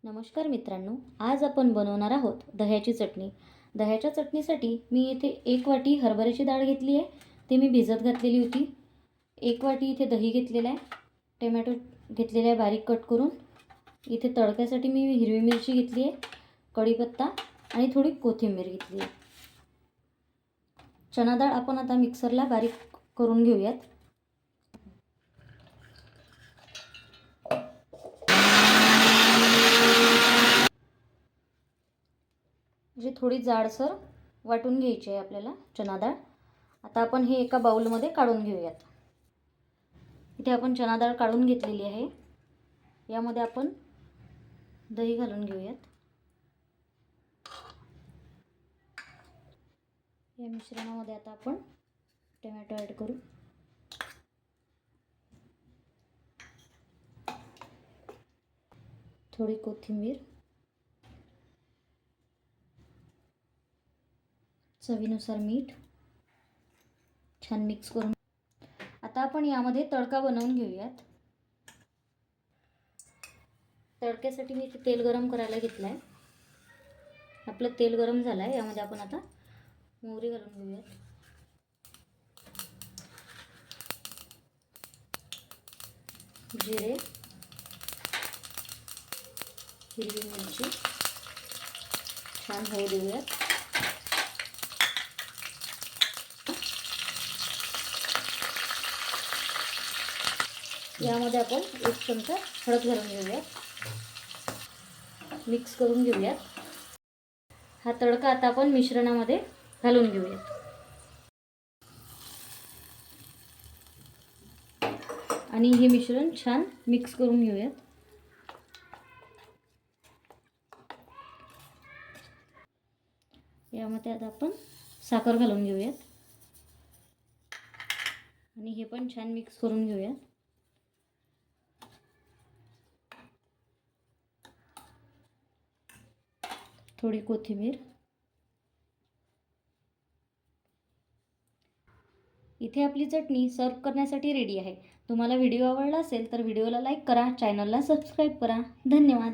नमस्कार मित्रांनो, आज आपण बनवणार आहोत दह्याची चटणी। दह्याच्या चटणीसाठी मी इथे 1 वाटी हरभऱ्याची डाळ घेतली आहे, ती मी भिजत घातलेली होती। 1 वाटी इथे दही घेतलेला आहे, टोमॅटो घेतलेला आहे बारीक कट करून। इथे तडक्यासाठी मी हिरवी मिरची घेतली आहे, कढीपत्ता आणि थोडी कोथिंबीर घेतली आहे। चना डाळ आपण आता मिक्सरला बारीक करून घेऊयात। म्हणजे थोडी जाडसर वाटून घ्यायची आहे आपल्याला चना डाळ। आता आपण हे एका बाउलमध्ये काढून घेऊयात। इथे आपण चना डाळ काढून घेतलेली आहे। यामध्ये आपण दही घालून घेऊयात। या मिश्रणामध्ये आता आपण टोमॅटो ॲड करू। थोडी कोथिंबीर, चवीनुसार मीठ, छान मिक्स करून आता आपण यामध्ये तडका बनवून घेऊयात। तडक्यासाठी मी तेल गरम करायला घेतलं आहे। आपलं तेल गरम झालं आहे, यामध्ये आपण आता मोहरी घालून घेऊयात। जिरे, हिरवी मिरची छान होऊ देऊयात। यामध्ये आपण 1 चमचा हळद घालून घेऊयात, मिक्स करून घेऊयात। हा तडका आता आपण मिश्रणामध्ये घालून घेऊयात आणि हे मिश्रण छान मिक्स करून घेऊयात। यामध्ये आता आपण साखर घालून घेऊयात आणि हे पण छान मिक्स करून घेऊयात। थोडी कोथिंबीर। इथे आपली चटणी सर्व करण्यासाठी रेडी आहे। तुम्हाला व्हिडिओ आवडला असेल तर व्हिडिओला लाईक करा, चॅनलला सबस्क्राईब करा। धन्यवाद।